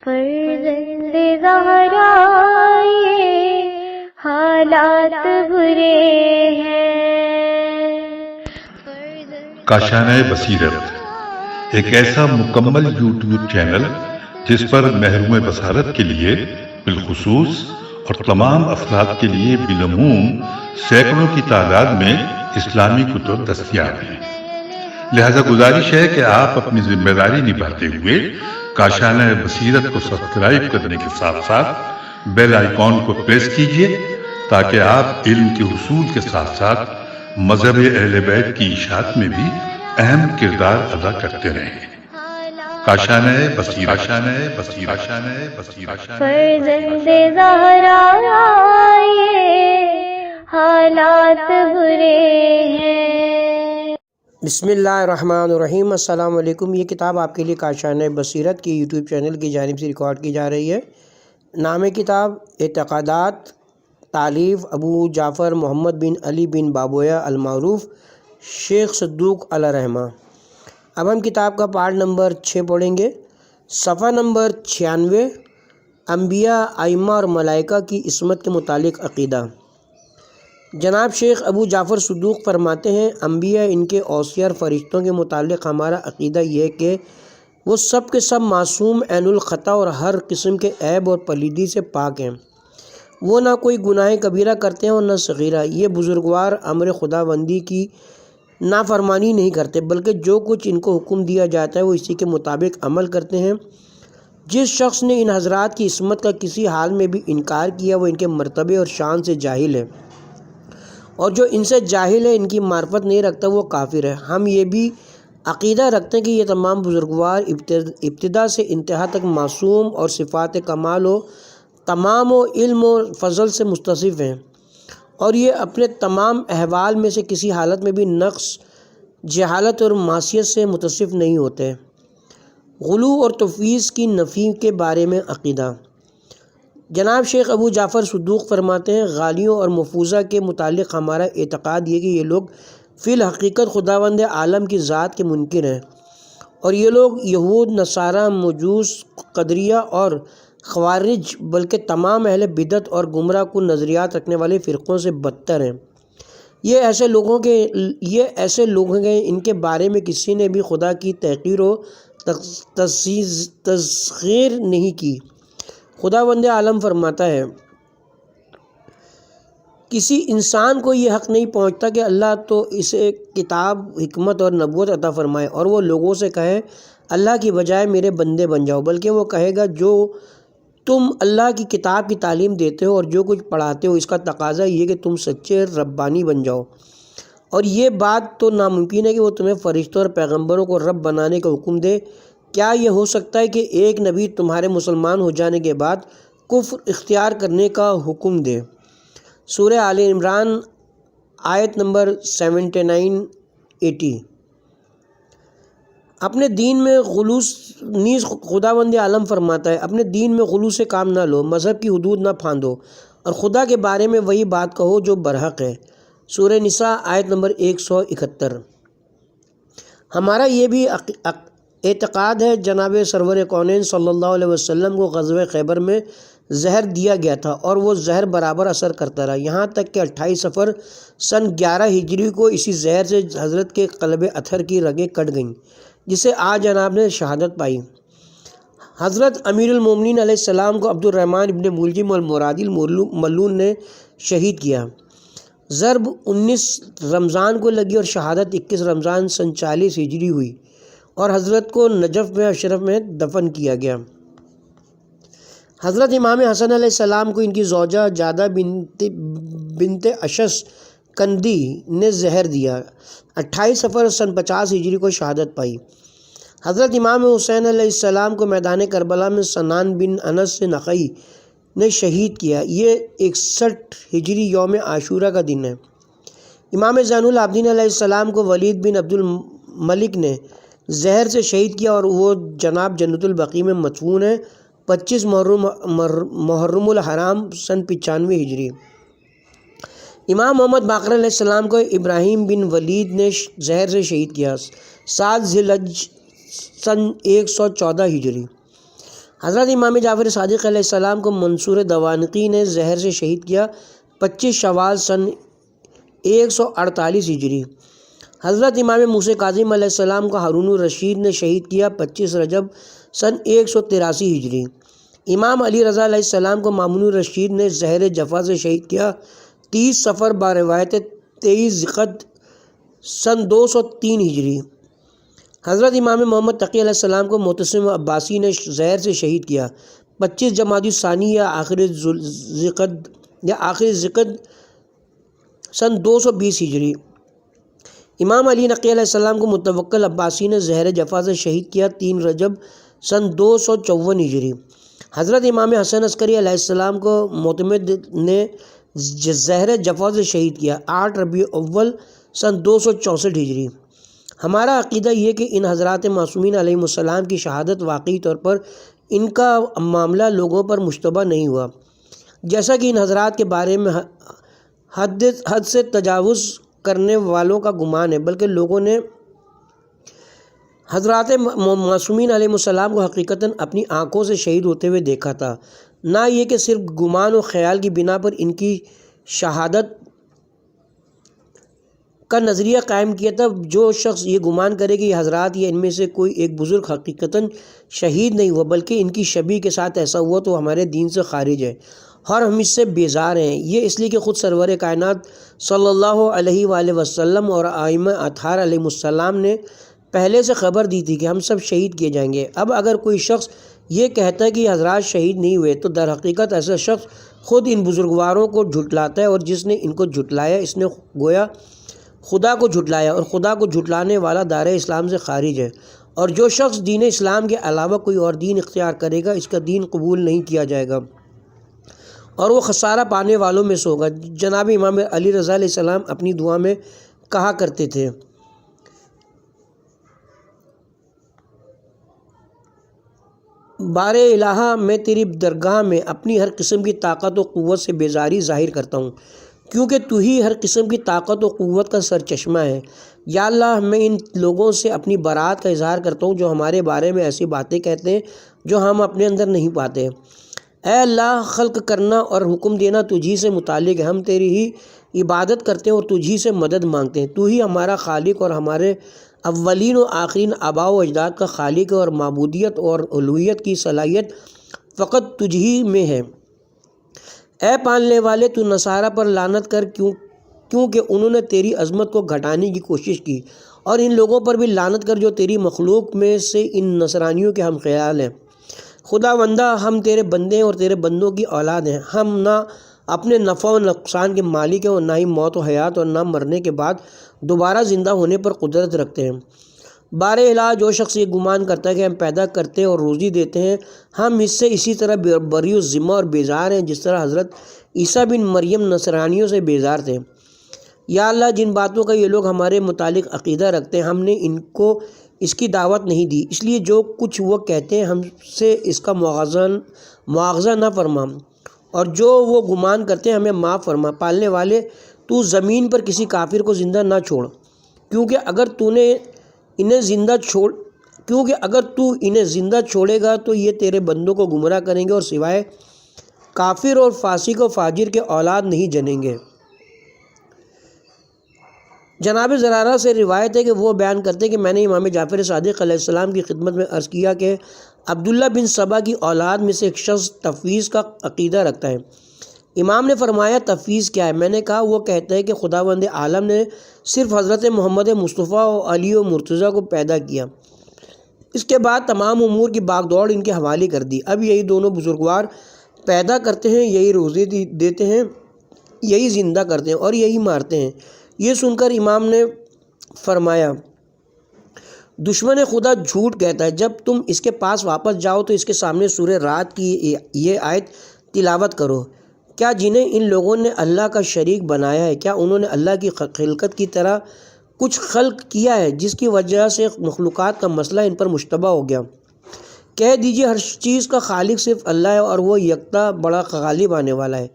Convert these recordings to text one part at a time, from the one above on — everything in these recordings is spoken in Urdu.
فرزند زہرا یہ حالات برے ہیں۔ کاشانۂ بصیرت ایک ایسا مکمل یوٹیوب چینل جس پر محروم بصارت کے لیے بالخصوص اور تمام افراد کے لیے بالعموم سینکڑوں کی تعداد میں اسلامی کتب دستیاب ہیں۔ لہذا گزارش ہے کہ آپ اپنی ذمہ داری نبھاتے ہوئے کاشانۂ بصیرت کو سبسکرائب کرنے کے ساتھ ساتھ بیل آئیکن کو پریس کیجیے تاکہ آپ علم کے حصول کے ساتھ ساتھ مذہب اہل بیت کی اشاعت میں بھی اہم کردار ادا کرتے رہیں۔ کاشانۂ بصیرت، کاشانۂ بصیرت، کاشانۂ بصیرت۔ فرزند زہرا یہ حالات برے ہیں۔ بسم اللہ الرحمن الرحیم۔ السلام علیکم۔ یہ کتاب آپ کے لیے کاشانۂ بصیرت کی یوٹیوب چینل کی جانب سے ریکارڈ کی جا رہی ہے۔ نام کتاب اعتقادات، تالیف ابو جعفر محمد بن علی بن بابویہ المعروف شیخ صدوق علیہ رحمہ۔ اب ہم کتاب کا پارٹ نمبر 6 پڑھیں گے۔ صفحہ نمبر 96، انبیاء، ائمہ اور ملائکہ کی عصمت کے متعلق عقیدہ۔ جناب شیخ ابو جعفر صدوق فرماتے ہیں، انبیاء، ان کے اوصیاء اور فرشتوں کے متعلق ہمارا عقیدہ یہ ہے کہ وہ سب کے سب معصوم، عین الخطا اور ہر قسم کے عیب اور پلیدی سے پاک ہیں۔ وہ نہ کوئی گناہ کبیرہ کرتے ہیں اور نہ صغیرہ۔ یہ بزرگوار امر خداوندی کی نافرمانی نہیں کرتے، بلکہ جو کچھ ان کو حکم دیا جاتا ہے وہ اسی کے مطابق عمل کرتے ہیں۔ جس شخص نے ان حضرات کی عصمت کا کسی حال میں بھی انکار کیا وہ ان کے مرتبے اور شان سے جاہل ہے، اور جو ان سے جاہل ہے، ان کی معرفت نہیں رکھتا، وہ کافر ہے۔ ہم یہ بھی عقیدہ رکھتے ہیں کہ یہ تمام بزرگوار ابتدا سے انتہا تک معصوم اور صفات کمال و تمام و علم و فضل سے متصف ہیں، اور یہ اپنے تمام احوال میں سے کسی حالت میں بھی نقص، جہالت اور معصیت سے متصف نہیں ہوتے۔ غلو اور تفویض کی نفی کے بارے میں عقیدہ۔ جناب شیخ ابو جعفر صدوق فرماتے ہیں، غالیوں اور مفوضہ کے متعلق ہمارا اعتقاد یہ کہ یہ لوگ فی الحقیقت خداوند عالم کی ذات کے منکر ہیں، اور یہ لوگ یہود، نصارہ، مجوس، قدریہ اور خوارج، بلکہ تمام اہل بدعت اور گمراہ کن نظریات رکھنے والے فرقوں سے بدتر ہیں۔ یہ ایسے لوگ ہیں ان کے بارے میں کسی نے بھی خدا کی تحقیر و تسخیر نہیں کی۔ خداوند عالم فرماتا ہے، کسی انسان کو یہ حق نہیں پہنچتا کہ اللہ تو اسے کتاب، حکمت اور نبوت عطا فرمائے، اور وہ لوگوں سے کہے اللہ کی بجائے میرے بندے بن جاؤ، بلکہ وہ کہے گا جو تم اللہ کی کتاب کی تعلیم دیتے ہو اور جو کچھ پڑھاتے ہو اس کا تقاضا یہ کہ تم سچے ربانی بن جاؤ، اور یہ بات تو ناممکن ہے کہ وہ تمہیں فرشتوں اور پیغمبروں کو رب بنانے کا حکم دے۔ کیا یہ ہو سکتا ہے کہ ایک نبی تمہارے مسلمان ہو جانے کے بعد کفر اختیار کرنے کا حکم دے؟ سورہ آل عمران آیت نمبر 79-80۔ اپنے دین میں غلوص نیز خداوند عالم فرماتا ہے، اپنے دین میں غلو سے کام نہ لو، مذہب کی حدود نہ پھاندو، اور خدا کے بارے میں وہی بات کہو جو برحق ہے۔ سورہ نساء آیت نمبر 171۔ ہمارا یہ بھی اعتقاد ہے، جناب سرور کونین صلی اللہ علیہ وسلم کو غزوہ خیبر میں زہر دیا گیا تھا، اور وہ زہر برابر اثر کرتا رہا، یہاں تک کہ 28 صفر سن 11 ہجری کو اسی زہر سے حضرت کے قلب اطہر کی رگیں کٹ گئیں، جسے آج جناب نے شہادت پائی۔ حضرت امیر المومنین علیہ السلام کو عبد الرحمن ابن ملجم المرادی الملون نے شہید کیا۔ ضرب 19 رمضان کو لگی اور شہادت 21 رمضان سن 40 ہجری ہوئی، اور حضرت کو نجف میں اشرف میں دفن کیا گیا۔ حضرت امام حسن علیہ السلام کو ان کی زوجہ جادہ بنت اشس کندی نے زہر دیا، 28 صفر سن 50 ہجری کو شہادت پائی۔ حضرت امام حسین علیہ السلام کو میدان کربلا میں سنان بن انس نخعی نے شہید کیا، یہ 61 ہجری یوم عاشورہ کا دن ہے۔ امام زین العابدین علیہ السلام کو ولید بن عبد الملک نے زہر سے شہید کیا، اور وہ جناب جنت البقیع میں مدفون ہے، 25 محرم الحرام سن 95 ہجری۔ امام محمد باقر علیہ السلام کو ابراہیم بن ولید نے زہر سے شہید کیا، 7 ذی الحجہ سن 114 ہجری۔ حضرت امام جعفر صادق علیہ السلام کو منصور دوانقی نے زہر سے شہید کیا 25 شوال سن 148 ہجری۔ حضرت امام موسیٰ کاظم علیہ السلام کو ہارون الرشید نے شہید کیا 25 رجب سن 183 ہجری۔ امام علی رضا علیہ السلام کو مامون الرشید نے زہر جفا سے شہید کیا 30 صفر باروایت 23 ذیقعد سن 203 ہجری۔ حضرت امام محمد تقی علیہ السلام کو معتصم عباسی نے زہر سے شہید کیا 25 جمادی الثانی یا آخر ذیقعد سن 220 ہجری۔ امام علی نقی علیہ السلام کو متوکل عباسی نے زہر جفا سے شہید کیا 3 رجب سن 254 ہجری۔ حضرت امام حسن عسکری علیہ السلام کو معتمد نے زہر جفا سے شہید کیا 8 ربیع اول سن 264 ہجری۔ ہمارا عقیدہ یہ کہ ان حضرات معصومین علیہ السلام کی شہادت واقعی طور پر ان کا معاملہ لوگوں پر مشتبہ نہیں ہوا، جیسا کہ ان حضرات کے بارے میں حد سے تجاوز کرنے والوں کا گمان ہے، بلکہ لوگوں نے حضرات معصومین علیہ السلام کو حقیقتاً اپنی آنکھوں سے شہید ہوتے ہوئے دیکھا تھا، نہ یہ کہ صرف گمان و خیال کی بنا پر ان کی شہادت کا نظریہ قائم کیا تھا۔ جو شخص یہ گمان کرے کہ یہ حضرات یا ان میں سے کوئی ایک بزرگ حقیقتاً شہید نہیں ہوا بلکہ ان کی شبیہ کے ساتھ ایسا ہوا تو ہمارے دین سے خارج ہے اور ہم اس سے بیزار ہیں۔ یہ اس لیے کہ خود سرور کائنات صلی اللہ علیہ وآلہ وسلم اور ائمہ اطہار علیہ السلام نے پہلے سے خبر دی تھی کہ ہم سب شہید کیے جائیں گے۔ اب اگر کوئی شخص یہ کہتا ہے کہ یہ حضرات شہید نہیں ہوئے تو در حقیقت ایسا شخص خود ان بزرگواروں کو جھٹلاتا ہے، اور جس نے ان کو جھٹلایا اس نے گویا خدا کو جھٹلایا، اور خدا کو جھٹلانے والا دائرہ اسلام سے خارج ہے، اور جو شخص دین اسلام کے علاوہ کوئی اور دین اختیار کرے گا اس کا دین قبول نہیں کیا جائے گا اور وہ خسارہ پانے والوں میں سے ہوگا۔ جناب امام علی رضا علیہ السلام اپنی دعا میں کہا کرتے تھے، بار الہ میں تیری درگاہ میں اپنی ہر قسم کی طاقت و قوت سے بیزاری ظاہر کرتا ہوں، کیونکہ تو ہی ہر قسم کی طاقت و قوت کا سرچشمہ ہے۔ یا اللہ، میں ان لوگوں سے اپنی برات کا اظہار کرتا ہوں جو ہمارے بارے میں ایسی باتیں کہتے ہیں جو ہم اپنے اندر نہیں پاتے۔ اے اللہ، خلق کرنا اور حکم دینا تجھی سے متعلق ہے، ہم تیری ہی عبادت کرتے ہیں اور تجھی سے مدد مانگتے ہیں۔ تو ہی ہمارا خالق اور ہمارے اولین و آخرین آباء و اجداد کا خالق ہے، اور معبودیت اور الوہیت کی صلاحیت فقط تجھی میں ہے۔ اے پالنے والے، تو نصارہ پر لعنت کر کیونکہ انہوں نے تیری عظمت کو گھٹانے کی کوشش کی، اور ان لوگوں پر بھی لعنت کر جو تیری مخلوق میں سے ان نصرانیوں کے ہم خیال ہیں۔ خدا وندہ، ہم تیرے بندے ہیں اور تیرے بندوں کی اولاد ہیں، ہم نہ اپنے نفع و نقصان کے مالک ہیں اور نہ ہی موت و حیات اور نہ مرنے کے بعد دوبارہ زندہ ہونے پر قدرت رکھتے ہیں۔ بار الہ، جو شخص یہ گمان کرتا ہے کہ ہم پیدا کرتے ہیں اور روزی دیتے ہیں، ہم اس سے اسی طرح بری و ذمہ اور بیزار ہیں جس طرح حضرت عیسیٰ بن مریم نصرانیوں سے بیزار تھے۔ یا اللہ، جن باتوں کا یہ لوگ ہمارے متعلق عقیدہ رکھتے ہیں ہم نے ان کو اس کی دعوت نہیں دی، اس لیے جو کچھ وہ کہتے ہیں ہم سے اس کا مواخذہ نہ فرما، اور جو وہ گمان کرتے ہیں ہمیں معاف فرما۔ پالنے والے، تو زمین پر کسی کافر کو زندہ نہ چھوڑ، کیونکہ اگر تو انہیں زندہ چھوڑے گا تو یہ تیرے بندوں کو گمراہ کریں گے اور سوائے کافر اور فاسق و فاجر کے اولاد نہیں جنیں گے۔ جناب زرارہ سے روایت ہے کہ وہ بیان کرتے ہیں کہ میں نے امام جعفر صادق علیہ السلام کی خدمت میں عرض کیا کہ عبداللہ بن سبا کی اولاد میں سے ایک شخص تفویض کا عقیدہ رکھتا ہے۔ امام نے فرمایا، تفویض کیا ہے؟ میں نے کہا، وہ کہتا ہے کہ خداوند عالم نے صرف حضرت محمد مصطفیٰ و علی و مرتضیٰ کو پیدا کیا، اس کے بعد تمام امور کی باغ دوڑ ان کے حوالے کر دی۔ اب یہی دونوں بزرگوار پیدا کرتے ہیں، یہی روزی دیتے ہیں، یہی زندہ کرتے ہیں اور یہی مارتے ہیں۔ یہ سن کر امام نے فرمایا، دشمن خدا جھوٹ کہتا ہے، جب تم اس کے پاس واپس جاؤ تو اس کے سامنے سورہ رات کی یہ آیت تلاوت کرو، کیا جنہیں ان لوگوں نے اللہ کا شریک بنایا ہے، کیا انہوں نے اللہ کی خلقت کی طرح کچھ خلق کیا ہے جس کی وجہ سے مخلوقات کا مسئلہ ان پر مشتبہ ہو گیا؟ کہہ دیجئے، ہر چیز کا خالق صرف اللہ ہے اور وہ یکتا بڑا غالب آنے والا ہے۔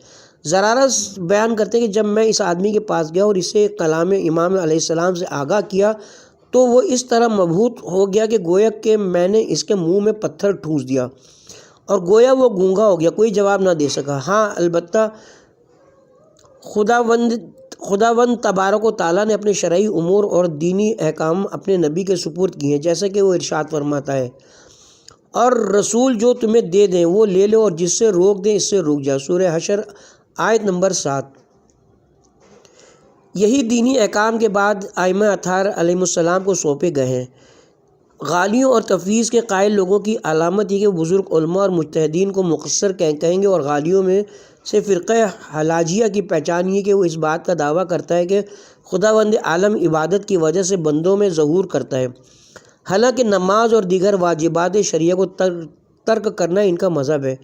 زرارہ بیان کرتے ہیں کہ جب میں اس آدمی کے پاس گیا اور اسے کلام امام علیہ السلام سے آگاہ کیا تو وہ اس طرح مبہوت ہو گیا کہ گویا کہ میں نے اس کے منہ میں پتھر ٹھونس دیا، اور گویا وہ گونگا ہو گیا، کوئی جواب نہ دے سکا۔ ہاں البتہ خداوند تبارک و تعالیٰ نے اپنے شرعی امور اور دینی احکام اپنے نبی کے سپرد کیے ہیں، جیسا کہ وہ ارشاد فرماتا ہے، اور رسول جو تمہیں دے دیں وہ لے لو، اور جس سے روک دیں اس سے رک جاؤ۔ سورہ حشر آیت نمبر 7۔ یہی دینی احکام کے بعد ائمہ اطہار علیہ السلام کو سونپے گئے ہیں۔ غالیوں اور تفویض کے قائل لوگوں کی علامت یہ کہ وہ بزرگ علماء اور مجتہدین کو مقصر کہیں گے، اور غالیوں میں سے فرقہ حلاجیہ کی پہچان یہ کہ وہ اس بات کا دعویٰ کرتا ہے کہ خداوند عالم عبادت کی وجہ سے بندوں میں ظہور کرتا ہے، حالانکہ نماز اور دیگر واجبات شرعیہ کو ترک کرنا ان کا مذہب ہے۔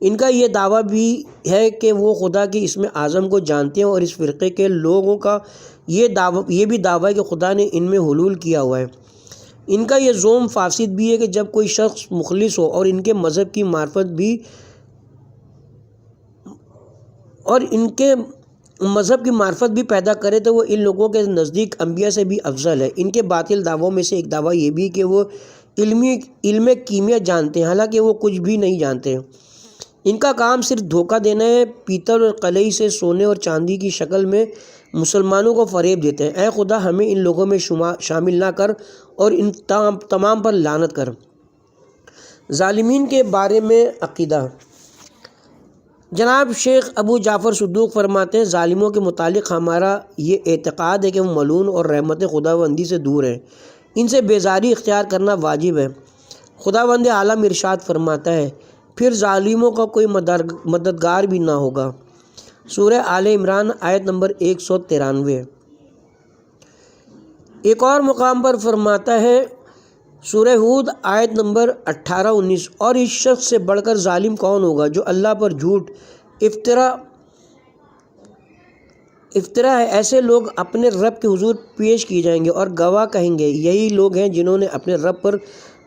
ان کا یہ دعویٰ بھی ہے کہ وہ خدا کی اسم اعظم کو جانتے ہیں، اور اس فرقے کے لوگوں کا یہ بھی دعویٰ ہے کہ خدا نے ان میں حلول کیا ہوا ہے۔ ان کا یہ زعم فاسد بھی ہے کہ جب کوئی شخص مخلص ہو اور ان کے مذہب کی معرفت بھی پیدا کرے تو وہ ان لوگوں کے نزدیک انبیاء سے بھی افضل ہے۔ ان کے باطل دعووں میں سے ایک دعویٰ یہ بھی کہ وہ علم کیمیا جانتے ہیں، حالانکہ وہ کچھ بھی نہیں جانتے۔ ان کا کام صرف دھوکہ دینا ہے۔ پیتل اور قلعی سے سونے اور چاندی کی شکل میں مسلمانوں کو فریب دیتے ہیں۔ اے خدا ہمیں ان لوگوں میں شامل نہ کر اور ان تمام پر لعنت کر۔ ظالمین کے بارے میں عقیدہ۔ جناب شیخ ابو جعفر صدوق فرماتے ہیں، ظالموں کے متعلق ہمارا یہ اعتقاد ہے کہ وہ ملعون اور رحمت خداوندی سے دور ہیں، ان سے بیزاری اختیار کرنا واجب ہے۔ خداوند عالم ارشاد فرماتا ہے، پھر ظالموں کا کوئی مددگار بھی نہ ہوگا۔ سورہ آل عمران آیت نمبر 193۔ ایک اور مقام پر فرماتا ہے سورہ ہود آیت نمبر 18-19، اور اس شخص سے بڑھ کر ظالم کون ہوگا جو اللہ پر جھوٹ افطرا ہے۔ ایسے لوگ اپنے رب کے حضور پیش کیے جائیں گے اور گواہ کہیں گے، یہی لوگ ہیں جنہوں نے اپنے رب پر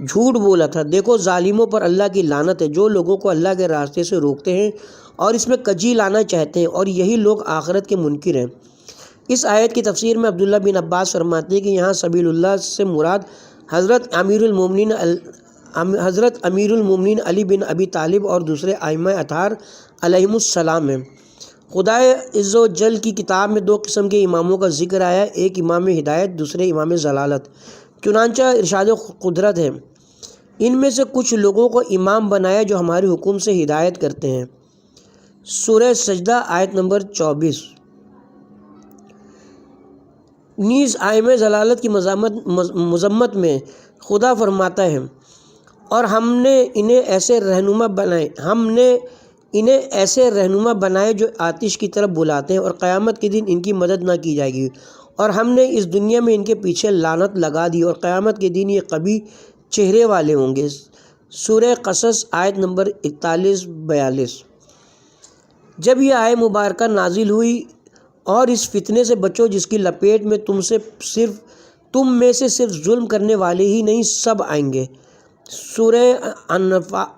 جھوٹ بولا تھا۔ دیکھو ظالموں پر اللہ کی لعنت ہے، جو لوگوں کو اللہ کے راستے سے روکتے ہیں اور اس میں کجی لانا چاہتے ہیں، اور یہی لوگ آخرت کے منکر ہیں۔ اس آیت کی تفسیر میں عبداللہ بن عباس فرماتے ہیں کہ یہاں سبیل اللہ سے مراد حضرت امیر المومنین علی بن ابی طالب اور دوسرے ائمہ اطہار علیہم السلام ہیں۔ خدائے عز و جل کی کتاب میں دو قسم کے اماموں کا ذکر آیا ہے، ایک امام ہدایت، دوسرے امام ضلالت۔ چنانچہ ارشاد قدرت ہے، ان میں سے کچھ لوگوں کو امام بنایا جو ہمارے حکم سے ہدایت کرتے ہیں۔ سورہ سجدہ آیت نمبر 24۔ نیز ائمہ ضلالت کی مذمت میں خدا فرماتا ہے، اور ہم نے انہیں ایسے رہنما بنائے جو آتش کی طرف بلاتے ہیں، اور قیامت کے دن ان کی مدد نہ کی جائے گی، اور ہم نے اس دنیا میں ان کے پیچھے لعنت لگا دی، اور قیامت کے دن یہ قبیح چہرے والے ہوں گے۔ سورہ قصص آیت نمبر 41-42۔ جب یہ آیت مبارکہ نازل ہوئی، اور اس فتنے سے بچو جس کی لپیٹ میں تم میں سے صرف ظلم کرنے والے ہی نہیں سب آئیں گے۔ سورہ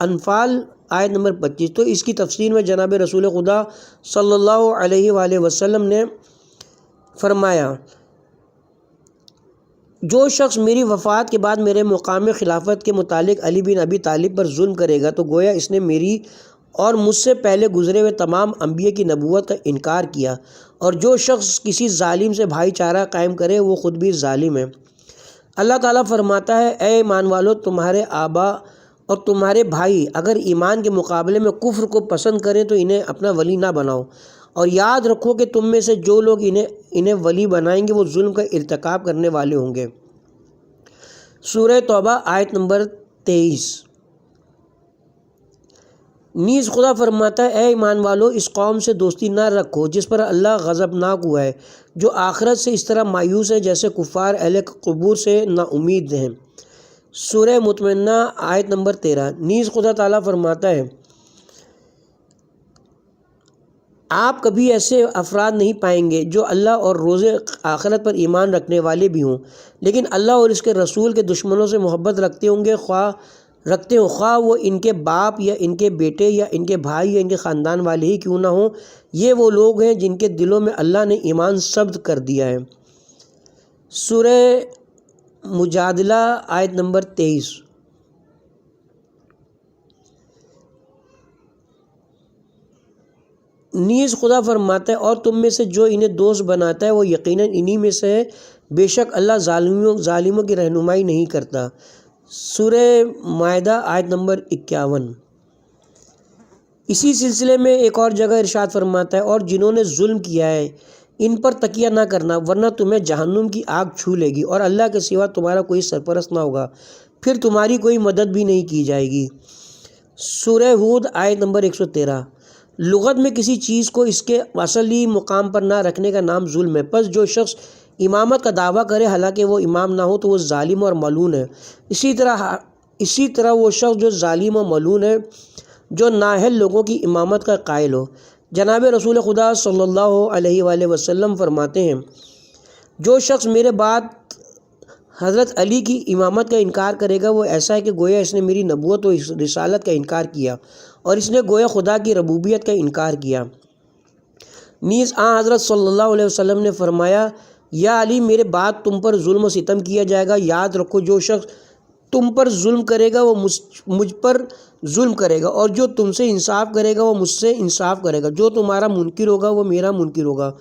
انفال آیت نمبر 25۔ تو اس کی تفسیر میں جناب رسول خدا صلی اللہ علیہ وآلہ وسلم نے فرمایا، جو شخص میری وفات کے بعد میرے مقام خلافت کے متعلق علی بن ابی طالب پر ظلم کرے گا تو گویا اس نے میری اور مجھ سے پہلے گزرے ہوئے تمام انبیاء کی نبوت کا انکار کیا، اور جو شخص کسی ظالم سے بھائی چارہ قائم کرے وہ خود بھی ظالم ہے۔ اللہ تعالیٰ فرماتا ہے، اے ایمان والو، تمہارے آبا اور تمہارے بھائی اگر ایمان کے مقابلے میں کفر کو پسند کریں تو انہیں اپنا ولی نہ بناؤ، اور یاد رکھو کہ تم میں سے جو لوگ انہیں ولی بنائیں گے وہ ظلم کا ارتکاب کرنے والے ہوں گے۔ سورہ توبہ آیت نمبر 23۔ نیز خدا فرماتا ہے، اے ایمان والو، اس قوم سے دوستی نہ رکھو جس پر اللہ غضبناک ہوا ہے، جو آخرت سے اس طرح مایوس ہے جیسے کفار اہل قبور سے نا امید ہیں۔ سورہ مطمئنہ آیت نمبر 13۔ نیز خدا تعالیٰ فرماتا ہے، آپ کبھی ایسے افراد نہیں پائیں گے جو اللہ اور روز آخرت پر ایمان رکھنے والے بھی ہوں، لیکن اللہ اور اس کے رسول کے دشمنوں سے محبت رکھتے ہوں خواہ وہ ان کے باپ یا ان کے بیٹے یا ان کے بھائی یا ان کے خاندان والے ہی کیوں نہ ہوں۔ یہ وہ لوگ ہیں جن کے دلوں میں اللہ نے ایمان ثبت کر دیا ہے۔ سورہ مجادلہ آیت نمبر 23۔ نیز خدا فرماتا ہے اور تم میں سے جو انہیں دوست بناتا ہے وہ یقیناً انہی میں سے ہے، بے شک اللہ ظالموں کی رہنمائی نہیں کرتا۔ سورہ مائدہ آیت نمبر 51۔ اسی سلسلے میں ایک اور جگہ ارشاد فرماتا ہے اور جنہوں نے ظلم کیا ہے ان پر تکیہ نہ کرنا ورنہ تمہیں جہنم کی آگ چھو لے گی اور اللہ کے سوا تمہارا کوئی سرپرست نہ ہوگا، پھر تمہاری کوئی مدد بھی نہیں کی جائے گی۔ سورہ ہود آیت نمبر 113۔ لغت میں کسی چیز کو اس کے اصلی مقام پر نہ رکھنے کا نام ظلم ہے، پس جو شخص امامت کا دعویٰ کرے حالانکہ وہ امام نہ ہو تو وہ ظالم اور ملعون ہے۔ اسی طرح وہ شخص جو ظالم و ملعون ہے جو نااہل لوگوں کی امامت کا قائل ہو۔ جناب رسول خدا صلی اللہ علیہ وآلہ وسلم فرماتے ہیں جو شخص میرے بعد حضرت علی کی امامت کا انکار کرے گا وہ ایسا ہے کہ گویا اس نے میری نبوت و رسالت کا انکار کیا اور اس نے گویا خدا کی ربوبیت کا انکار کیا۔ نیز حضرت صلی اللہ علیہ وسلم نے فرمایا یا علی میرے بعد تم پر ظلم و ستم کیا جائے گا، یاد رکھو جو شخص تم پر ظلم کرے گا وہ مجھ پر ظلم کرے گا اور جو تم سے انصاف کرے گا وہ مجھ سے انصاف کرے گا، جو تمہارا منکر ہوگا وہ میرا منکر ہوگا،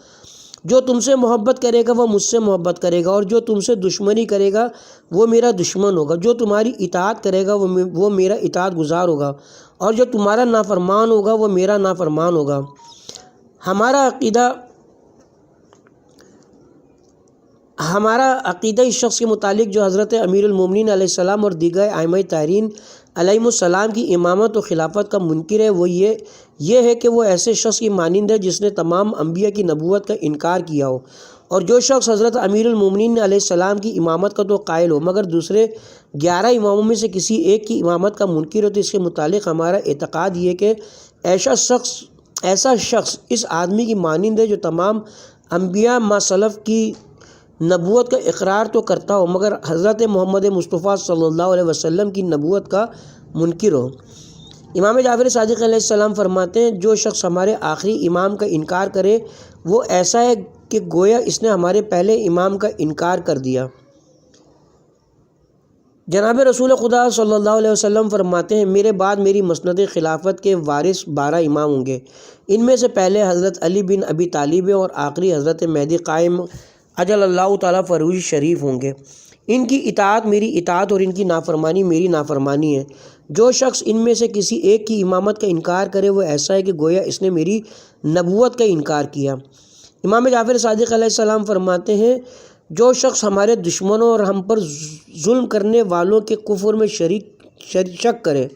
جو تم سے محبت کرے گا وہ مجھ سے محبت کرے گا اور جو تم سے دشمنی کرے گا وہ میرا دشمن ہوگا، جو تمہاری اطاعت کرے گا وہ میرا اطاعت گزار ہوگا اور جو تمہارا نافرمان ہوگا وہ میرا نافرمان ہوگا۔ ہمارا عقیدہ اس شخص کے متعلق جو حضرت امیر المومنین علیہ السلام اور دیگر ائمہ طاہرین علیہم السلام کی امامت و خلافت کا منکر ہے وہ یہ ہے کہ وہ ایسے شخص کی مانند ہے جس نے تمام انبیاء کی نبوت کا انکار کیا ہو، اور جو شخص حضرت امیر المومنین علیہ السلام کی امامت کا تو قائل ہو مگر دوسرے 11 اماموں میں سے کسی ایک کی امامت کا منکر ہو، تو اس کے متعلق ہمارا اعتقاد یہ کہ ایسا شخص اس آدمی کی مانند ہے جو تمام انبیاء ما سلف کی نبوت کا اقرار تو کرتا ہو مگر حضرت محمد مصطفیٰ صلی اللہ علیہ وسلم کی نبوت کا منکر ہو۔ امام جعفر صادق علیہ السلام فرماتے ہیں جو شخص ہمارے آخری امام کا انکار کرے وہ ایسا ہے کہ گویا اس نے ہمارے پہلے امام کا انکار کر دیا۔ جناب رسول خدا صلی اللہ علیہ وسلم فرماتے ہیں میرے بعد میری مسند خلافت کے وارث 12 امام ہوں گے، ان میں سے پہلے حضرت علی بن ابی طالب اور آخری حضرت مہدی قائم اجل اللہ تعالیٰ فروز شریف ہوں گے، ان کی اطاعت میری اطاعت اور ان کی نافرمانی میری نافرمانی ہے۔ جو شخص ان میں سے کسی ایک کی امامت کا انکار کرے وہ ایسا ہے کہ گویا اس نے میری نبوت کا انکار کیا۔ امام جعفر صادق علیہ السلام فرماتے ہیں جو شخص ہمارے دشمنوں اور ہم پر ظلم کرنے والوں کے کفر میں شک کرے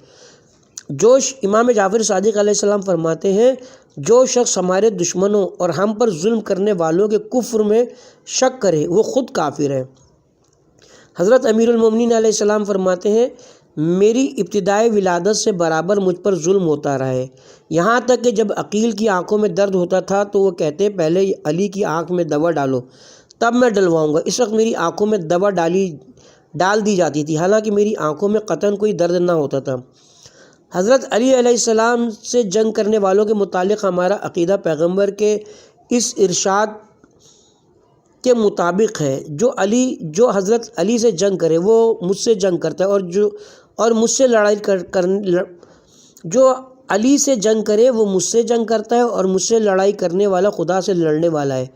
امام جعفر صادق علیہ السلام فرماتے ہیں جو شخص ہمارے دشمنوں اور ہم پر ظلم کرنے والوں کے کفر میں شک کرے وہ خود کافر ہے۔ حضرت امیر المومنین علیہ السلام فرماتے ہیں میری ابتدائی ولادت سے برابر مجھ پر ظلم ہوتا رہا ہے، یہاں تک کہ جب عقیل کی آنکھوں میں درد ہوتا تھا تو وہ کہتے پہلے علی کی آنکھ میں دوا ڈالو تب میں ڈلواؤں گا، اس وقت میری آنکھوں میں دوا ڈال دی جاتی تھی حالانکہ میری آنکھوں میں قطعاً کوئی درد نہ ہوتا تھا۔ حضرت علی علیہ السلام سے جنگ کرنے والوں کے متعلق ہمارا عقیدہ پیغمبر کے اس ارشاد کے مطابق ہے جو حضرت علی سے جنگ کرے وہ مجھ سے جنگ کرتا ہے اور مجھ سے لڑائی جو علی سے جنگ کرے وہ مجھ سے جنگ کرتا ہے اور مجھ سے لڑائی کرنے والا خدا سے لڑنے والا ہے۔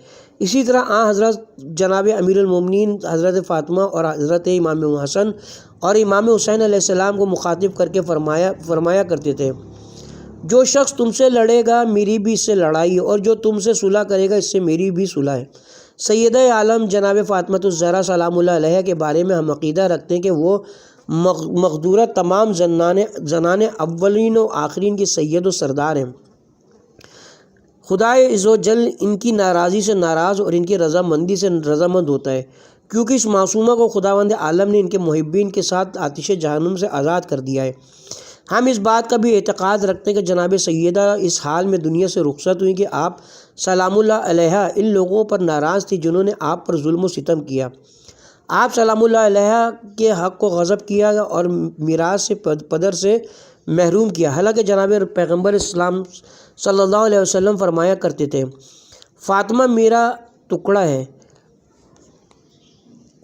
اسی طرح حضرت جناب امیر المومنین حضرت فاطمہ اور حضرت امام حسن اور امام حسین علیہ السلام کو مخاطب کر کے فرمایا کرتے تھے جو شخص تم سے لڑے گا میری بھی اس سے لڑائی ہے اور جو تم سے صلح کرے گا اس سے میری بھی صلح ہے۔ سیدہ عالم جناب فاطمہ الزہرا سلام اللہ علیہ کے بارے میں ہم عقیدہ رکھتے ہیں کہ وہ مقدورہ تمام زنان اولین و آخرین کی سید و سردار ہیں۔ خدائے عز و جل ان کی ناراضی سے ناراض اور ان کی رضامندی سے رضامند ہوتا ہے کیونکہ اس معصومہ کو خداوند عالم نے ان کے محبین کے ساتھ آتش جہنم سے آزاد کر دیا ہے۔ ہم اس بات کا بھی اعتقاد رکھتے ہیں کہ جناب سیدہ اس حال میں دنیا سے رخصت ہوئی کہ آپ سلام اللہ علیہ ان لوگوں پر ناراض تھی جنہوں نے آپ پر ظلم و ستم کیا۔ آپ سلام اللہ علیہ کے حق کو غضب کیا اور میراث سے پدر سے محروم کیا، حالانکہ جناب پیغمبر اسلام صلی اللہ علیہ وسلم فرمایا کرتے تھے فاطمہ میرا ٹکڑا ہے،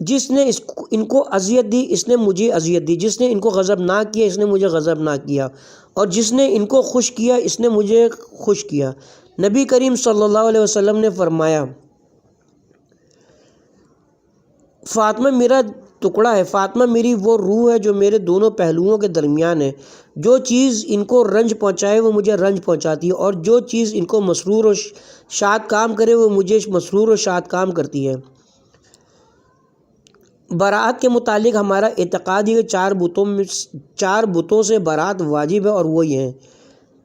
جس نے ان کو اذیت دی اس نے مجھے اذیت دی، جس نے ان کو غضب نہ کیا اس نے مجھے غضب نہ کیا، اور جس نے ان کو خوش کیا اس نے مجھے خوش کیا۔ نبی کریم صلی اللہ علیہ وسلم نے فرمایا فاطمہ میرا ٹکڑا ہے، فاطمہ میری وہ روح ہے جو میرے دونوں پہلوؤں کے درمیان ہے، جو چیز ان کو رنج پہنچائے وہ مجھے رنج پہنچاتی ہے، اور جو چیز ان کو مسرور و شاد کام کرے وہ مجھے مسرور و شاد کام کرتی ہے۔ برات کے متعلق ہمارا اعتقاد ہے کہ چار بتوں سے برات واجب ہے، اور وہ یہ ہیں: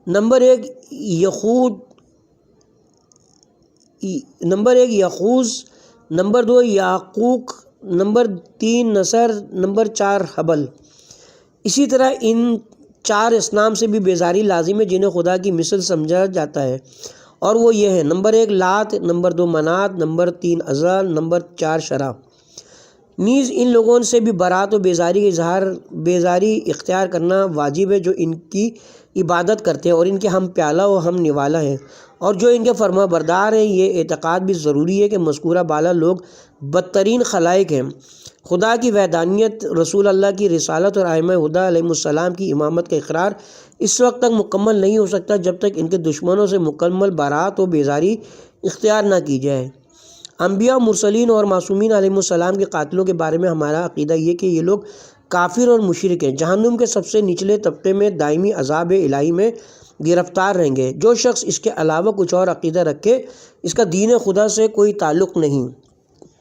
نمبر ایک یخوذ، نمبر 2 یعقوق، نمبر 3 نصر، نمبر 4 حبل۔ اسی طرح ان 4 اصنام سے بھی بیزاری لازم ہے جنہیں خدا کی مثل سمجھا جاتا ہے، اور وہ یہ ہیں: نمبر 1 لات، نمبر 2 منات، نمبر 3 عزا، نمبر 4 شرح۔ نیز ان لوگوں سے بھی برات و بیزاری اختیار کرنا واجب ہے جو ان کی عبادت کرتے ہیں اور ان کے ہم پیالہ و ہم نوالا ہیں، اور جو ان کے فرما بردار ہیں۔ یہ اعتقاد بھی ضروری ہے کہ مذکورہ بالا لوگ بدترین خلائق ہیں۔ خدا کی وحدانیت، رسول اللہ کی رسالت اور ائمہ ہدی علیہ السلام کی امامت کا اقرار اس وقت تک مکمل نہیں ہو سکتا جب تک ان کے دشمنوں سے مکمل برات و بیزاری اختیار نہ کی جائے۔ انبیاء، مرسلین اور معصومین علیہ السلام کے قاتلوں کے بارے میں ہمارا عقیدہ یہ کہ یہ لوگ کافر اور مشرک ہیں، جہنم کے سب سے نچلے طبقے میں دائمی عذاب الہی میں گرفتار رہیں گے۔ جو شخص اس کے علاوہ کچھ اور عقیدہ رکھے اس کا دین خدا سے کوئی تعلق نہیں۔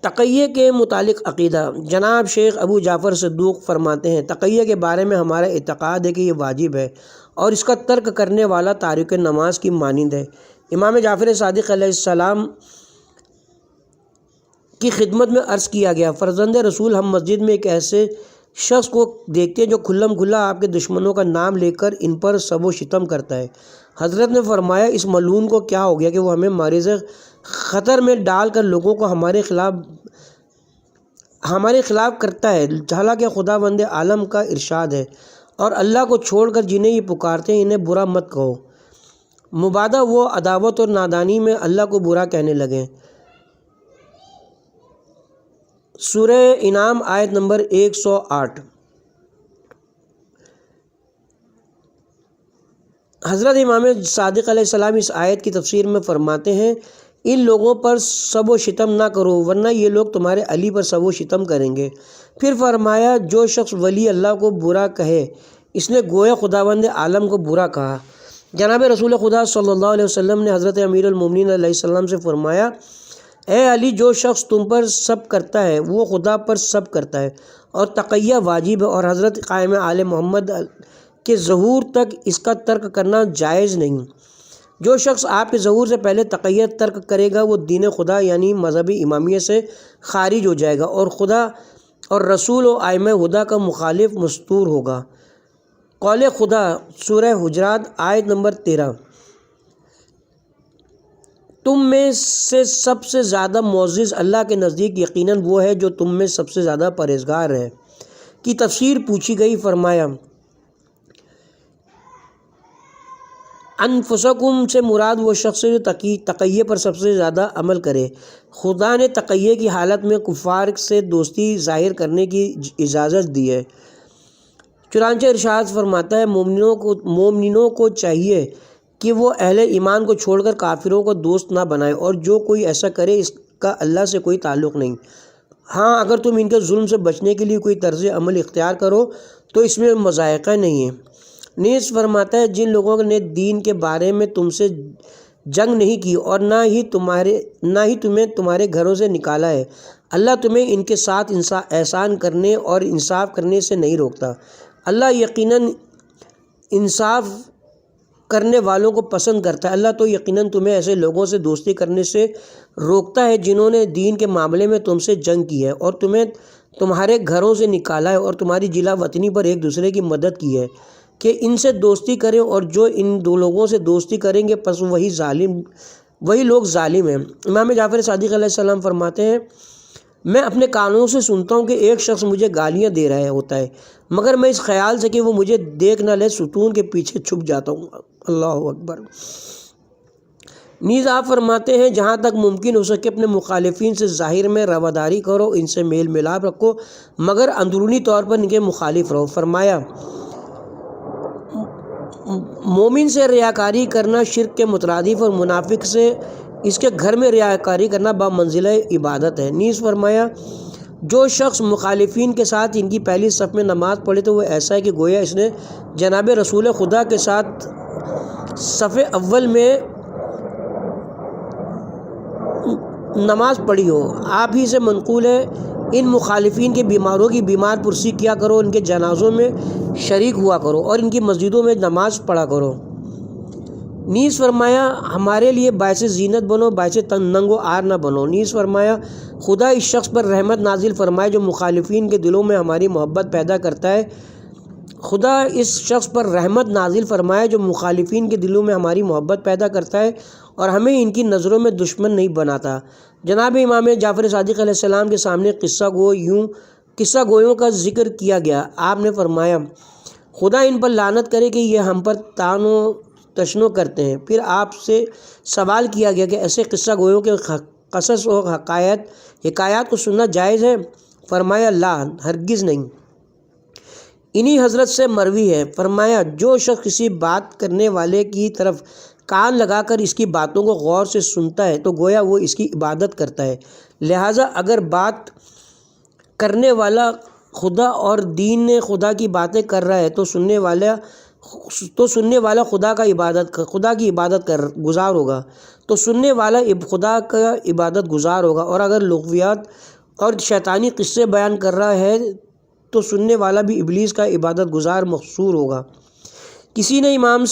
تقیہ کے متعلق عقیدہ: جناب شیخ ابو جعفر صدوق فرماتے ہیں تقیہ کے بارے میں ہمارا اعتقاد ہے کہ یہ واجب ہے اور اس کا ترک کرنے والا تارک نماز کی مانند ہے۔ امام جعفر صادق علیہ السلام کی خدمت میں عرض کیا گیا: فرزند رسول، ہم مسجد میں ایک ایسے شخص کو دیکھتے ہیں جو کھلم کھلا آپ کے دشمنوں کا نام لے کر ان پر سب و شتم کرتا ہے۔ حضرت نے فرمایا: اس ملعون کو کیا ہو گیا کہ وہ ہمیں معرض خطر میں ڈال کر لوگوں کو ہمارے خلاف کرتا ہے، حالانکہ خداوند عالم کا ارشاد ہے: اور اللہ کو چھوڑ کر جنہیں یہ پکارتے ہیں انہیں برا مت کہو۔ مبادا وہ عداوت اور نادانی میں اللہ کو برا کہنے لگے۔ سورہ انعام آیت نمبر 108۔ حضرت امام صادق علیہ السلام اس آیت کی تفسیر میں فرماتے ہیں: ان لوگوں پر سب و شتم نہ کرو ورنہ یہ لوگ تمہارے علی پر سب و شتم کریں گے۔ پھر فرمایا: جو شخص ولی اللہ کو برا کہے اس نے گویا خداوند عالم کو برا کہا۔ جناب رسول خدا صلی اللہ علیہ وسلم نے حضرت امیر المومنین علیہ السلام سے فرمایا: اے علی، جو شخص تم پر سب کرتا ہے وہ خدا پر سب کرتا ہے، اور تقیہ واجب ہے، اور حضرت قائم آل محمد کے ظہور تک اس کا ترک کرنا جائز نہیں۔ جو شخص آپ کے ظہور سے پہلے تقیہ ترک کرے گا وہ دین خدا یعنی مذہب امامیہ سے خارج ہو جائے گا اور خدا اور رسول و ائمہ ہدی کا مخالف مستور ہوگا۔ قول خدا، سورہ حجرات آیت نمبر 13۔ تم میں سے سب سے زیادہ معزز اللہ کے نزدیک یقیناً وہ ہے جو تم میں سب سے زیادہ پرہیزگار ہے۔ کی تفسیر پوچھی گئی، فرمایا: انفسکم سے مراد وہ شخص ہے جو تقیہ پر سب سے زیادہ عمل کرے۔ خدا نے تقیہ کی حالت میں کفار سے دوستی ظاہر کرنے کی اجازت دی ہے۔ چنانچہ ارشاد فرماتا ہے: مومنینوں کو چاہیے کہ وہ اہل ایمان کو چھوڑ کر کافروں کو دوست نہ بنائے، اور جو کوئی ایسا کرے اس کا اللہ سے کوئی تعلق نہیں۔ ہاں، اگر تم ان کے ظلم سے بچنے کے لیے کوئی طرز عمل اختیار کرو تو اس میں مذائقہ نہیں ہے۔ نیز فرماتا ہے: جن لوگوں نے دین کے بارے میں تم سے جنگ نہیں کی اور نہ ہی تمہیں تمہارے گھروں سے نکالا ہے، اللہ تمہیں ان کے ساتھ احسان کرنے اور انصاف کرنے سے نہیں روکتا۔ اللہ یقیناً انصاف کرنے والوں کو پسند کرتا ہے۔ اللہ تو یقیناً تمہیں ایسے لوگوں سے دوستی کرنے سے روکتا ہے جنہوں نے دین کے معاملے میں تم سے جنگ کی ہے اور تمہیں تمہارے گھروں سے نکالا ہے اور تمہاری جلا وطنی پر ایک دوسرے کی مدد کی ہے کہ ان سے دوستی کریں، اور جو ان دو لوگوں سے دوستی کریں گے پس وہی لوگ ظالم ہیں۔ امام جعفر صادق علیہ السلام فرماتے ہیں: میں اپنے کانوں سے سنتا ہوں کہ ایک شخص مجھے گالیاں دے رہا ہوتا ہے، مگر میں اس خیال سے کہ وہ مجھے دیکھ نہ لے ستون کے پیچھے چھپ جاتا ہوں۔ اللہ اکبر۔ نیز آپ فرماتے ہیں: جہاں تک ممکن ہو سکے اپنے مخالفین سے ظاہر میں رواداری کرو، ان سے میل ملاپ رکھو، مگر اندرونی طور پر ان کے مخالف رہو۔ فرمایا: مومن سے ریاکاری کرنا شرک کے مترادف اور منافق سے اس کے گھر میں ریاکاری کرنا بمنزلہ عبادت ہے۔ نیز فرمایا جو شخص مخالفین کے ساتھ ان کی پہلی صف میں نماز پڑھے تو وہ ایسا ہے کہ گویا اس نے جناب رسول خدا کے ساتھ صف اول میں نماز پڑھی ہو۔ آپ ہی سے منقول ہے ان مخالفین کے بیماروں کی بیمار پرسی کیا کرو، ان کے جنازوں میں شریک ہوا کرو اور ان کی مسجدوں میں نماز پڑھا کرو۔ نیز فرمایا ہمارے لیے باعث زینت بنو، باعث ننگ و عار نہ بنو۔ نیز فرمایا خدا اس شخص پر رحمت نازل فرمائے جو مخالفین کے دلوں میں ہماری محبت پیدا کرتا ہے، خدا اس شخص پر رحمت نازل فرمائے جو مخالفین کے دلوں میں ہماری محبت پیدا کرتا ہے اور ہمیں ان کی نظروں میں دشمن نہیں بناتا۔ جناب امام جعفر صادق علیہ السلام کے سامنے قصہ گویوں کا ذکر کیا گیا۔ آپ نے فرمایا خدا ان پر لعنت کرے کہ یہ ہم پر طعن و تشنع کرتے ہیں۔ پھر آپ سے سوال کیا گیا کہ ایسے قصہ گویوں کے قصص و حکایات کو سننا جائز ہے؟ فرمایا لا، ہرگز نہیں۔ انہی حضرت سے مروی ہے۔ فرمایا جو شخص کسی بات کرنے والے کی طرف کان لگا کر اس کی باتوں کو غور سے سنتا ہے تو گویا وہ اس کی عبادت کرتا ہے۔ لہٰذا اگر بات کرنے والا خدا اور دین خدا کی باتیں کر رہا ہے تو سننے والا خدا کی عبادت گزار ہوگا، تو سننے والا خدا کا عبادت گزار ہوگا، اور اگر لغویات اور شیطانی قصے بیان کر رہا ہے تو سننے والا بھی ابلیس کا عبادت گزار محصور ہوگا۔ کسی نے امام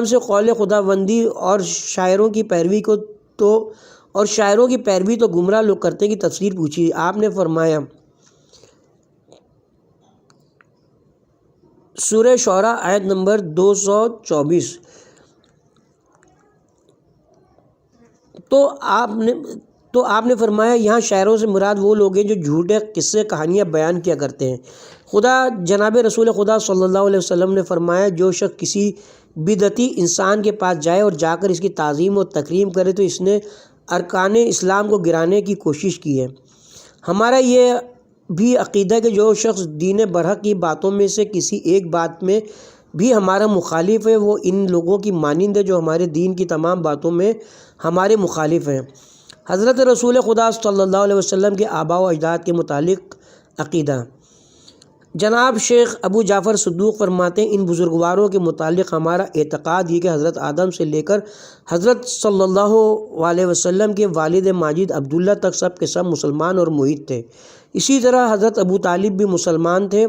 سے قول خداوندی اور شاعروں کی پیروی تو گمراہ لوگ کرتے کی تفسیر پوچھی۔ آپ نے فرمایا سورہ شعراء آیت نمبر 224۔ تو آپ نے فرمایا یہاں شاعروں سے مراد وہ لوگ ہیں جو جھوٹے قصے کہانیاں بیان کیا کرتے ہیں۔ جناب رسول خدا صلی اللہ علیہ وسلم نے فرمایا جو شخص کسی بدعتی انسان کے پاس جائے اور جا کر اس کی تعظیم و تکریم کرے تو اس نے ارکان اسلام کو گرانے کی کوشش کی ہے۔ ہمارا یہ بھی عقیدہ ہے کہ جو شخص دین برحق کی باتوں میں سے کسی ایک بات میں بھی ہمارا مخالف ہے وہ ان لوگوں کی مانند ہے جو ہمارے دین کی تمام باتوں میں ہمارے مخالف ہیں۔ حضرت رسول خدا صلی اللہ علیہ وسلم کے آباء و اجداد کے متعلق عقیدہ۔ جناب شیخ ابو جعفر صدوق فرماتے ہیں ان بزرگواروں کے متعلق ہمارا اعتقاد یہ کہ حضرت آدم سے لے کر حضرت صلی اللہ علیہ وسلم کے والد ماجد عبداللہ تک سب کے سب مسلمان اور موحد تھے۔ اسی طرح حضرت ابو طالب بھی مسلمان تھے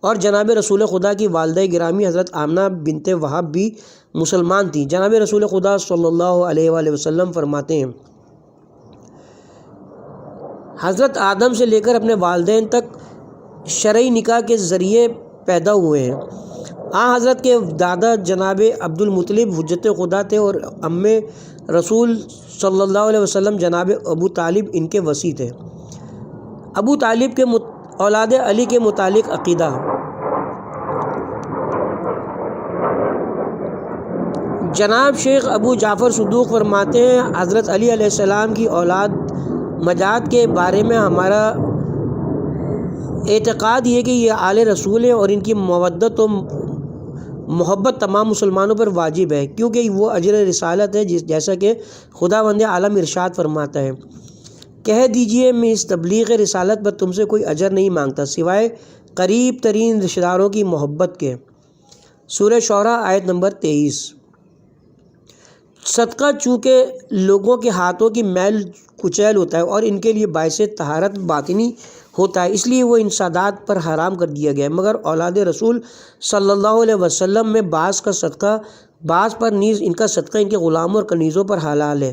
اور جناب رسول خدا کی والدہ گرامی حضرت آمنہ بنت وہب بھی مسلمان تھیں۔ جناب رسول خدا صلی اللہ علیہ وآلہ وسلم فرماتے ہیں حضرت آدم سے لے کر اپنے والدین تک شرعی نکاح کے ذریعے پیدا ہوئے ہیں۔ حضرت کے دادا جناب عبد المطلب حجت خدا تھے اور امّ رسول صلی اللہ علیہ وسلم جناب ابو طالب ان کے وصی تھے۔ ابو طالب کے اولاد علی کے متعلق عقیدہ۔ جناب شیخ ابو جعفر صدوق فرماتے ہیں حضرت علی علیہ السلام کی اولاد مجاد کے بارے میں ہمارا اعتقاد یہ کہ یہ آل رسول ہیں اور ان کی مودت و محبت تمام مسلمانوں پر واجب ہے کیونکہ وہ اجر رسالت ہے جیسا کہ خداوند عالم ارشاد فرماتا ہے کہہ دیجئے میں اس تبلیغ رسالت پر تم سے کوئی اجر نہیں مانگتا سوائے قریب ترین رشتہ داروں کی محبت کے۔ سورہ شعراء آیت نمبر 23۔ صدقہ چونکہ لوگوں کے ہاتھوں کی میل کچیل ہوتا ہے اور ان کے لیے باعث طہارت باطنی ہوتا ہے اس لیے وہ ان سادات پر حرام کر دیا گیا ہے، مگر اولاد رسول صلی اللہ علیہ وسلم میں بعض کا صدقہ بعض پر نیز ان کا صدقہ ان کے غلاموں اور کنیزوں پر حلال ہے۔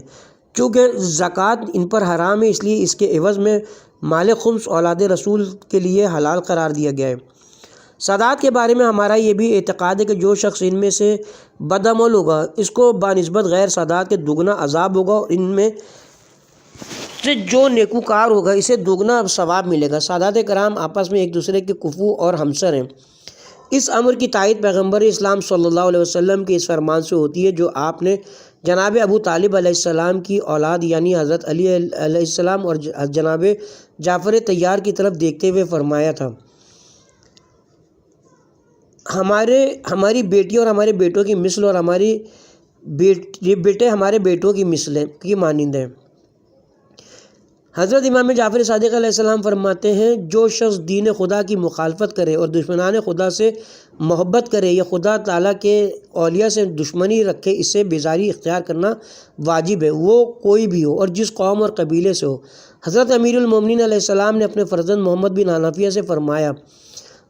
چونکہ زکوٰۃ ان پر حرام ہے اس لیے اس کے عوض میں مال خمس اولاد رسول کے لیے حلال قرار دیا گیا ہے۔ سادات کے بارے میں ہمارا یہ بھی اعتقاد ہے کہ جو شخص ان میں سے بدعمل ہوگا اس کو بنسبت غیر سادات کے دگنا عذاب ہوگا اور ان میں سے جو نیکوکار ہوگا اسے دگنا ثواب ملے گا۔ سادات کرام آپس میں ایک دوسرے کے کفو اور ہمسر ہیں۔ اس امر کی تائید پیغمبر اسلام صلی اللہ علیہ وسلم کے اس فرمان سے ہوتی ہے جو آپ نے جناب ابو طالب علیہ السلام کی اولاد یعنی حضرت علی علیہ السلام اور جناب جعفر طیار کی طرف دیکھتے ہوئے فرمایا تھا ہماری بیٹی اور ہمارے بیٹوں کی مثل اور ہماری بیٹے ہمارے بیٹوں کی مثل کی مانند ہیں۔ حضرت امام جعفر صادق علیہ السلام فرماتے ہیں جو شخص دین خدا کی مخالفت کرے اور دشمنان خدا سے محبت کرے یا خدا تعالیٰ کے اولیاء سے دشمنی رکھے، اس سے بیزاری اختیار کرنا واجب ہے، وہ کوئی بھی ہو اور جس قوم اور قبیلے سے ہو۔ حضرت امیر المومنین علیہ السلام نے اپنے فرزند محمد بن حنفیہ سے فرمایا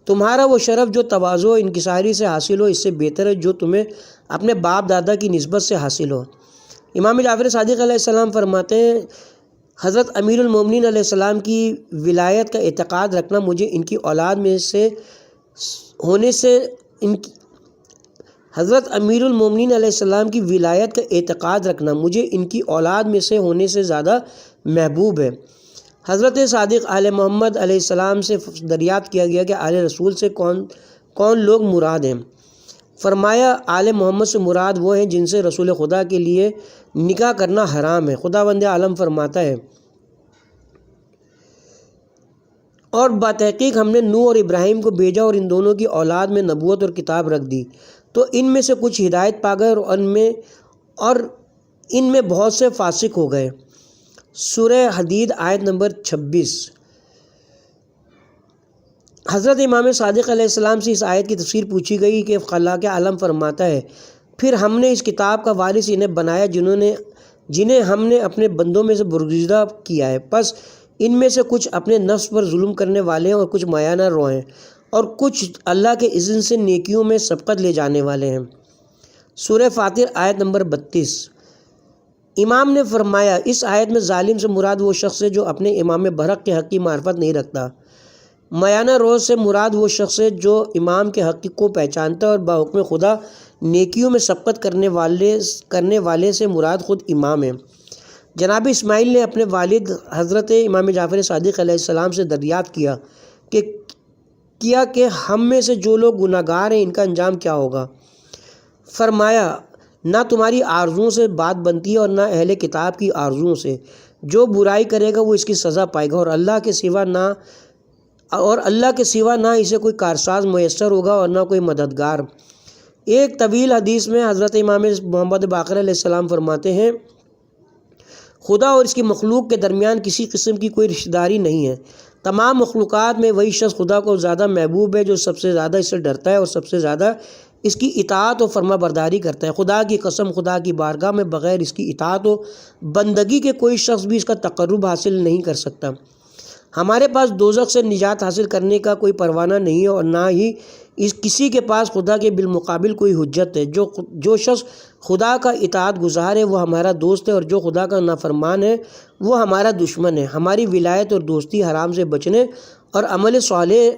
تمہارا وہ شرف جو تواضع و انکساری سے حاصل ہو اس سے بہتر ہے جو تمہیں اپنے باپ دادا کی نسبت سے حاصل ہو۔ امام جعفر صادق علیہ السلام فرماتے ہیں حضرت امیر المومنین علیہ السلام کی ولایت کا اعتقاد رکھنا مجھے ان کی اولاد میں سے ہونے سے حضرت امیر المومنین علیہ السلام کی ولایت کا اعتقاد رکھنا مجھے ان کی اولاد میں سے ہونے سے زیادہ محبوب ہے۔ حضرت صادق آل محمد علیہ السلام سے دریافت کیا گیا کہ آل رسول سے کون لوگ مراد ہیں؟ فرمایا آل محمد سے مراد وہ ہیں جن سے رسول خدا کے لیے نکاح کرنا حرام ہے۔ خداوند عالم فرماتا ہے اور بتحقیق ہم نے نوح اور ابراہیم کو بھیجا اور ان دونوں کی اولاد میں نبوت اور کتاب رکھ دی تو ان میں سے کچھ ہدایت پا گئے اور ان میں بہت سے فاسق ہو گئے۔ سورہ حدید آیت نمبر 26۔ حضرت امام صادق علیہ السلام سے اس آیت کی تفسیر پوچھی گئی کہ خلاق عالم فرماتا ہے پھر ہم نے اس کتاب کا وارث انہیں بنایا جنہیں ہم نے اپنے بندوں میں سے برگزیدہ کیا ہے، پس ان میں سے کچھ اپنے نفس پر ظلم کرنے والے ہیں اور کچھ مایانہ رو ہیں اور کچھ اللہ کے اذن سے نیکیوں میں سبقت لے جانے والے ہیں۔ سورہ فاطر آیت نمبر 32۔ امام نے فرمایا اس آیت میں ظالم سے مراد وہ شخص ہے جو اپنے امام برحق کے حق کی معرفت نہیں رکھتا۔ میانہ روز سے مراد وہ شخص ہے جو امام کے حق کو پہچانتا ہے اور بحکم خدا نیکیوں میں سبقت کرنے والے سے مراد خود امام ہے۔ جناب اسماعیل نے اپنے والد حضرت امام جعفر صادق علیہ السلام سے دریافت کیا کہ ہم میں سے جو لوگ گناہ گار ہیں ان کا انجام کیا ہوگا؟ فرمایا نہ تمہاری آرزوؤں سے بات بنتی ہے اور نہ اہل کتاب کی آرزوؤں سے، جو برائی کرے گا وہ اس کی سزا پائے گا اور اللہ کے سوا نہ اسے کوئی کارساز میسر ہوگا اور نہ کوئی مددگار۔ ایک طویل حدیث میں حضرت امام محمد باقر علیہ السلام فرماتے ہیں خدا اور اس کی مخلوق کے درمیان کسی قسم کی کوئی رشتہ داری نہیں ہے، تمام مخلوقات میں وہی شخص خدا کو زیادہ محبوب ہے جو سب سے زیادہ اس سے ڈرتا ہے اور سب سے زیادہ اس کی اطاعت و فرما برداری کرتا ہے۔ خدا کی قسم خدا کی بارگاہ میں بغیر اس کی اطاعت و بندگی کے کوئی شخص بھی اس کا تقرب حاصل نہیں کر سکتا۔ ہمارے پاس دوزخ سے نجات حاصل کرنے کا کوئی پروانہ نہیں ہے اور نہ ہی کسی کے پاس خدا کے بالمقابل کوئی حجت ہے۔ جو شخص خدا کا اطاعت گزار ہے وہ ہمارا دوست ہے اور جو خدا کا نافرمان ہے وہ ہمارا دشمن ہے۔ ہماری ولایت اور دوستی حرام سے بچنے اور عمل صالح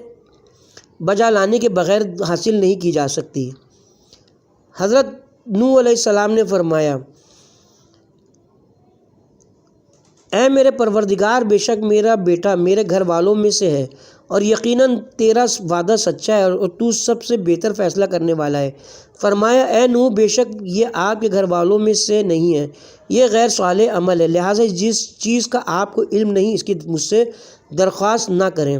بجا لانے کے بغیر حاصل نہیں کی جا سکتی۔ حضرت نوح علیہ السلام نے فرمایا اے میرے پروردگار بے شک میرا بیٹا میرے گھر والوں میں سے ہے اور یقیناً تیرا وعدہ سچا ہے اور تو سب سے بہتر فیصلہ کرنے والا ہے۔ فرمایا اے نوح بے شک یہ آپ کے گھر والوں میں سے نہیں ہے، یہ غیر صالح عمل ہے، لہٰذا جس چیز کا آپ کو علم نہیں اس کی مجھ سے درخواست نہ کریں۔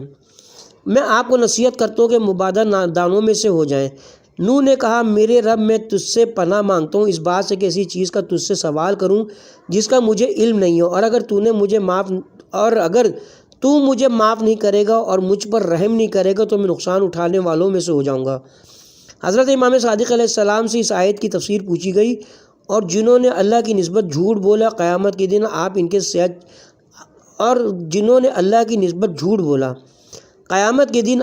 میں آپ کو نصیحت کرتا ہوں کہ مبادہ نادانوں میں سے ہو جائیں۔ نوح نے کہا میرے رب میں تجھ سے پناہ مانگتا ہوں اس بات سے کہ ایسی چیز کا تجھ سے سوال کروں جس کا مجھے علم نہیں ہو، اور اگر تو مجھے معاف نہیں کرے گا اور مجھ پر رحم نہیں کرے گا تو میں نقصان اٹھانے والوں میں سے ہو جاؤں گا۔ حضرت امام صادق علیہ السلام سے اس آیت کی تفسیر پوچھی گئی اور جنہوں نے اللہ کی نسبت جھوٹ بولا قیامت کے دن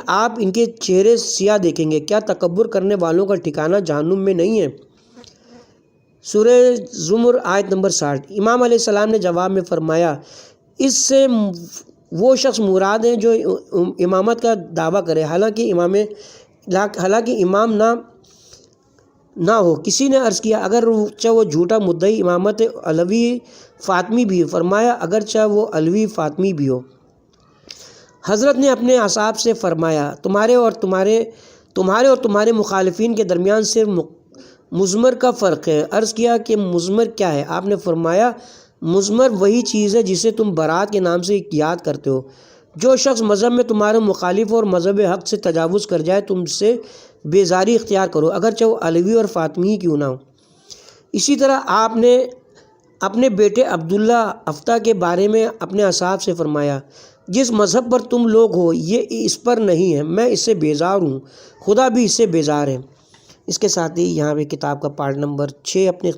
آپ ان کے چہرے سیاہ دیکھیں گے، کیا تکبر کرنے والوں کا ٹھکانہ جہنم میں نہیں ہے؟ سورہ زمر آیت نمبر 60۔ امام علیہ السلام نے جواب میں فرمایا اس سے وہ شخص مراد ہیں جو امامت کا دعویٰ کرے حالانکہ امام نہ ہو۔ کسی نے عرض کیا اگرچہ وہ جھوٹا مدعی امامت علوی فاطمی بھی ہو؟ فرمایا اگرچہ وہ علوی فاطمی بھی ہو۔ حضرت نے اپنے اصحاب سے فرمایا تمہارے اور تمہارے مخالفین کے درمیان صرف مضمر کا فرق ہے۔ عرض کیا کہ مضمر کیا ہے؟ آپ نے فرمایا مضمر وہی چیز ہے جسے تم برات کے نام سے یاد کرتے ہو۔ جو شخص مذہب میں تمہارے مخالف اور مذہب حق سے تجاوز کر جائے تم سے بیزاری اختیار کرو، اگرچہ وہ علوی اور فاطمی کیوں نہ ہو۔ اسی طرح آپ نے اپنے بیٹے عبداللہ افتح کے بارے میں اپنے اصحاب سے فرمایا، جس مذہب پر تم لوگ ہو یہ اس پر نہیں ہے، میں اس سے بیزار ہوں، خدا بھی اس سے بیزار ہے۔ اس کے ساتھ ہی یہاں پہ کتاب کا پارٹ نمبر 6 اپنے